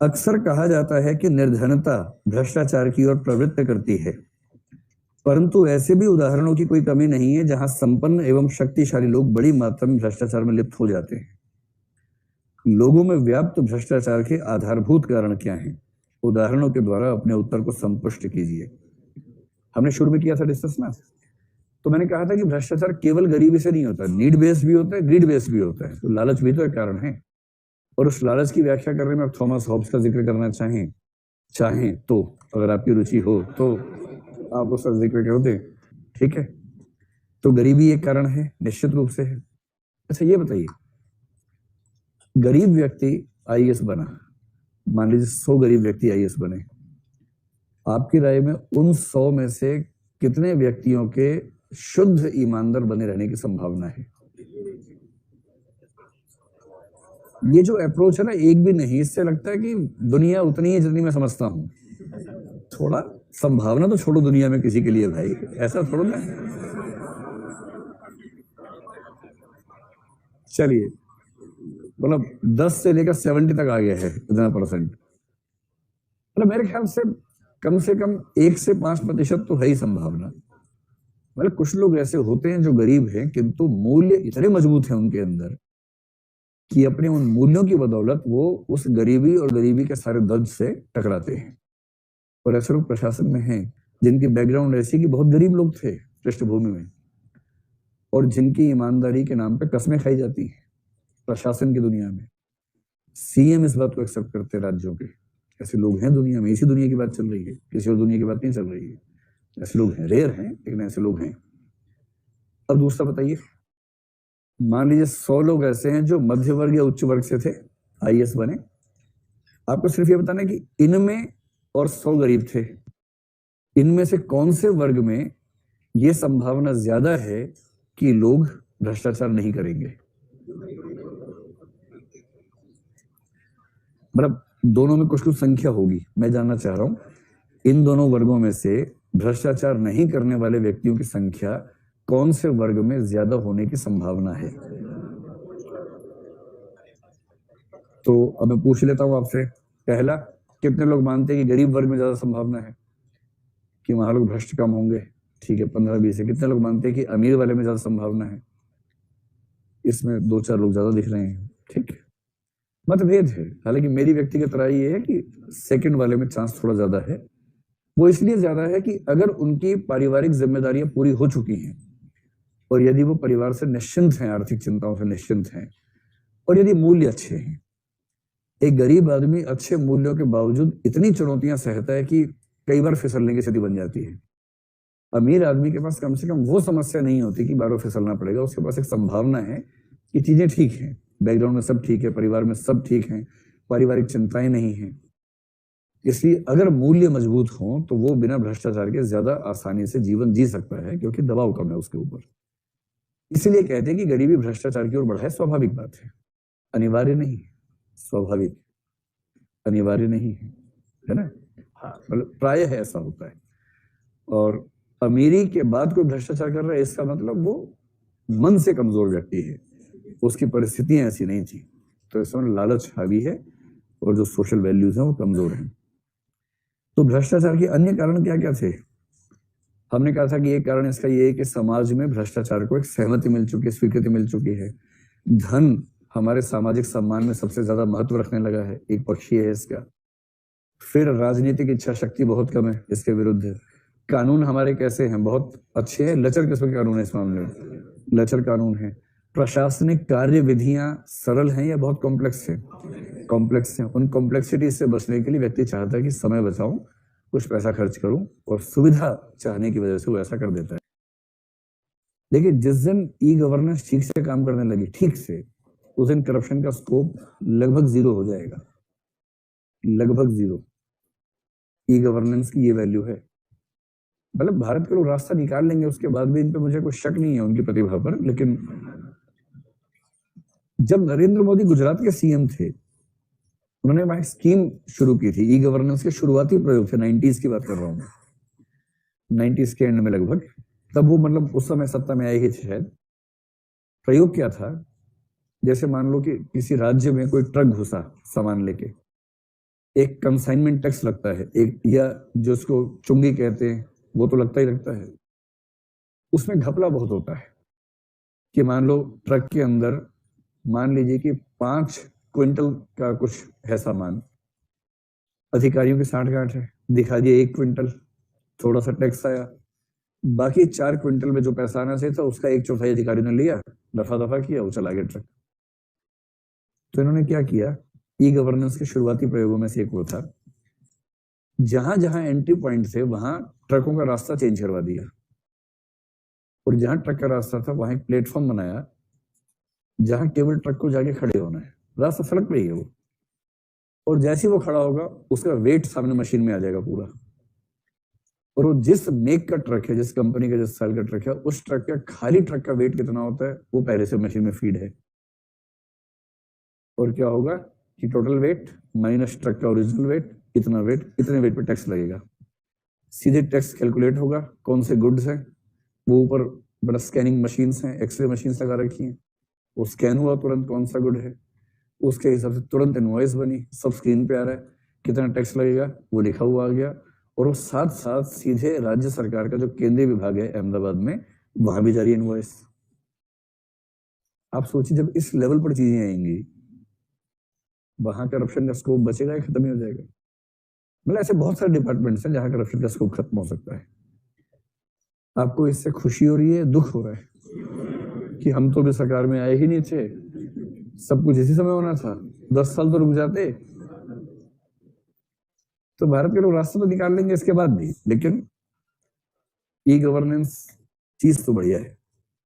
अक्सर कहा जाता है कि निर्धनता भ्रष्टाचार की ओर प्रवृत्त करती है, परंतु ऐसे भी उदाहरणों की कोई कमी नहीं है जहां संपन्न एवं शक्तिशाली लोग बड़ी मात्रा में भ्रष्टाचार में लिप्त हो जाते हैं। लोगों में व्याप्त भ्रष्टाचार के आधारभूत कारण क्या हैं? उदाहरणों के द्वारा अपने उत्तर को संपुष्ट कीजिए। हमने शुरू में किया था डिस्कस ना, तो मैंने कहा था कि भ्रष्टाचार केवल गरीबी से नहीं होता, नीड बेस्ड भी होता है, ग्रीड बेस्ड भी होता है। तो लालच भी तो एक कारण है, और उस लालच की व्याख्या करने में आप थॉमस हॉब्स का जिक्र करना चाहें चाहें तो, अगर आपकी रुचि हो तो आप उसका जिक्र कर दें, ठीक है। तो गरीबी एक कारण है, निश्चित रूप से है। अच्छा ये बताइए, गरीब व्यक्ति आईएएस बना, मान लीजिए 100 गरीब व्यक्ति आईएएस बने, आपकी राय में उन 100 में से कितने व्यक्तियों के शुद्ध ईमानदार बने रहने की संभावना है? ये जो अप्रोच है ना, एक भी नहीं, इससे लगता है कि दुनिया उतनी ही जितनी मैं समझता हूं। थोड़ा संभावना तो छोड़ो दुनिया में किसी के लिए भाई, ऐसा थोड़ा ना। चलिए, मतलब 10 से लेकर 70 तक आ गया है इतना परसेंट। मतलब मेरे ख्याल से कम 1 से 5% तो है ही संभावना। मतलब कुछ लोग ऐसे होते हैं जो गरीब हैं, किंतु मूल्य इतने मजबूत हैं उनके अंदर कि अपने उन मूल्यों की बदौलत वो उस गरीबी और गरीबी के सारे दर्द से टकराते हैं। और ऐसे लोग प्रशासन में हैं जिनकी बैकग्राउंड ऐसी कि बहुत गरीब लोग थे पृष्ठभूमि में, और जिनकी ईमानदारी के नाम पे कस्में खाई जाती हैं प्रशासन की दुनिया में। सीएम इस बात को एक्सेप्ट करते हैं राज्यों के। ऐसे लोग हैं दुनिया में, इसी दुनिया की बात चल रही है, किसी और दुनिया की बात नहीं चल रही है। ऐसे लोग हैं, रेयर हैं लेकिन ऐसे लोग हैं। अब दूसरा बताइए, मान लीजिए 100 लोग ऐसे हैं जो मध्य वर्ग या उच्च वर्ग से थे, आईएएस बने। आपको सिर्फ ये बताना है कि इनमें और 100 गरीब थे, इनमें से कौन से वर्ग में यह संभावना ज्यादा है कि लोग भ्रष्टाचार नहीं करेंगे? मतलब दोनों में कुछ संख्या होगी। मैं जानना चाह रहा हूं, इन दोनों वर्गों में से भ्रष्टाचार नहीं करने वाले व्यक्तियों की संख्या कौन से वर्ग में ज्यादा होने की संभावना है? तो अब मैं पूछ लेता हूं आपसे, पहला, कितने लोग मानते हैं कि गरीब वर्ग में ज्यादा संभावना है कि वहां लोग भ्रष्ट कम होंगे? ठीक है, 15-20 है। कितने लोग मानते हैं कि अमीर वाले में ज्यादा संभावना है? इसमें 2-4 लोग ज्यादा दिख रहे हैं, ठीक है। मतभेद है, हालांकि मेरी व्यक्तिगत राय ये है कि सेकंड वाले में चांस थोड़ा ज्यादा है। वो इसलिए ज्यादा है कि अगर उनकी पारिवारिक जिम्मेदारियां पूरी हो चुकी हैं, और यदि वो परिवार से निश्चिंत हैं, आर्थिक चिंताओं से निश्चिंत हैं, और यदि मूल्य अच्छे हैं। एक गरीब आदमी अच्छे मूल्यों के बावजूद इतनी चुनौतियां सहता है कि कई बार फिसलने की स्थिति बन जाती है। अमीर आदमी के पास कम से कम वो समस्या नहीं होती कि बार-बार फिसलना पड़ेगा। उसके पास एक संभावना है कि चीजें ठीक हैं, बैकग्राउंड में सब ठीक है, परिवार में सब ठीक है, पारिवारिक चिंताएं नहीं है। इसलिए अगर मूल्य मजबूत हो तो वो बिना भ्रष्टाचार के ज्यादा आसानी से जीवन जी सकता है, क्योंकि दबाव कम है उसके ऊपर। इसलिए कहते हैं कि गरीबी भ्रष्टाचार की ओर बढ़ा है। स्वाभाविक बात है, अनिवार्य नहीं, स्वाभाविक, अनिवार्य नहीं है ना। हाँ, मतलब प्राय है ऐसा होता है। और अमीरी के बाद कोई भ्रष्टाचार कर रहा है, इसका मतलब वो मन से कमजोर व्यक्ति है, उसकी परिस्थितियां ऐसी नहीं थी। तो इस समय लालच हावी है और जो सोशल वैल्यूज हैं वो कमजोर हैं। तो भ्रष्टाचार के अन्य कारण क्या क्या थे? हमने कहा था कि एक कारण इसका ये है कि समाज में भ्रष्टाचार को एक सहमति मिल चुकी है, स्वीकृति मिल चुकी है। धन हमारे सामाजिक सम्मान में सबसे ज्यादा महत्व रखने लगा है, एक पक्षीय है इसका। फिर राजनीतिक इच्छा शक्ति बहुत कम है इसके विरुद्ध। कानून हमारे कैसे हैं? बहुत अच्छे हैं। लचर किस्म के कानून है इस मामले में, लचर कानून है। प्रशासनिक कार्य विधियां सरल हैं या बहुत कॉम्प्लेक्स है? कॉम्प्लेक्स हैं। उन कॉम्प्लेक्सिटी से बचने के लिए व्यक्ति चाहता है कि समय बचाऊं, कुछ पैसा खर्च करूं, और सुविधा चाहने की वजह से वो ऐसा कर देता है। देखिए, जिस दिन ई गवर्नेंस ठीक से काम करने लगी, ठीक से, उस दिन करप्शन का स्कोप लगभग जीरो हो जाएगा, लगभग जीरो। ई गवर्नेंस की ये वैल्यू है। मतलब भारत के लोग रास्ता निकाल लेंगे, उसके बाद भी इन पे मुझे कोई शक नहीं है उनकी प्रतिभा पर। लेकिन जब नरेंद्र मोदी गुजरात के सीएम थे, उन्होंने वहां एक स्कीम शुरू की थी। ई गवर्नेंस के शुरुआती प्रयोग थे, 90s की बात कर रहा हूं, 90s के एंड में लगभग। तब वो मतलब उस समय सत्ता में आए ही थे शायद। प्रयोग क्या था, जैसे मान लो कि किसी राज्य में कोई ट्रक घुसा सामान लेके, एक कंसाइनमेंट टैक्स लगता है, एक या जो उसको चुंगी कहते हैं वो तो लगता ही लगता है। उसमें घपला बहुत होता है कि मान लो ट्रक के अंदर मान लीजिए कि 5 क्विंटल का कुछ है सामान, अधिकारियों की साठ गांठ है, दिखा दिया 1 क्विंटल, थोड़ा सा टैक्स आया, बाकी 4 क्विंटल में जो पैसा आना चाहिए था उसका 1/4 अधिकारी ने लिया, दफा दफा किया, वो चला गया ट्रक। तो इन्होंने क्या किया, ई गवर्नेंस के शुरुआती प्रयोगों में से एक वो था, जहां जहां एंट्री पॉइंट थे वहां ट्रकों का रास्ता चेंज करवा दिया, और जहां ट्रक का रास्ता था वहां एक प्लेटफॉर्म बनाया जहां केवल ट्रक को जाके खड़े होना है, रास्ता सड़क पे ही है वो, और जैसे ही वो खड़ा होगा उसका वेट सामने मशीन में आ जाएगा पूरा, और वो जिस मेक का ट्रक है, जिस कंपनी का, जिस साल का ट्रक है, उस ट्रक का खाली ट्रक का वेट कितना होता है वो पहले से मशीन में फीड है, और क्या होगा कि टोटल वेट माइनस ट्रक का ओरिजिनल वेट, इतना वेट, इतने वेट पे टैक्स लगेगा, सीधे टैक्स कैलकुलेट होगा, कौन से गुड्स हैं, वो ऊपर बड़ा स्कैनिंग मशीन्स हैं, एक्सरे मशीन्स लगा रखी हैं, वो स्कैन हुआ तुरंत कौन सा गुड है, उसके हिसाब से तुरंत इनवॉइस बनी, सब स्क्रीन पे आ रहा है, कितना टैक्स लगेगा वो लिखा हुआ आ गया, और वो साथ साथ सीधे राज्य सरकार का जो केंद्रीय विभाग है अहमदाबाद में, वहां भी जा रही है इनवॉइस। आप सोचिए जब इस लेवल पर चीजें आएंगी, वहां करप्शन का स्कोप बचेगा या खत्म ही हो जाएगा? मतलब ऐसे बहुत सारे डिपार्टमेंट्स हैं जहां करप्शन का स्कोप खत्म हो सकता है। आपको इससे खुशी हो रही है, दुख हो रहा है कि हम तो भी सरकार में आए ही नहीं थे, सब कुछ इसी समय होना था, 10 साल तो रुक जाते तो भारत के लोग रास्ता तो निकाल लेंगे इसके बाद भी, लेकिन ई गवर्नेंस चीज तो बढ़िया है।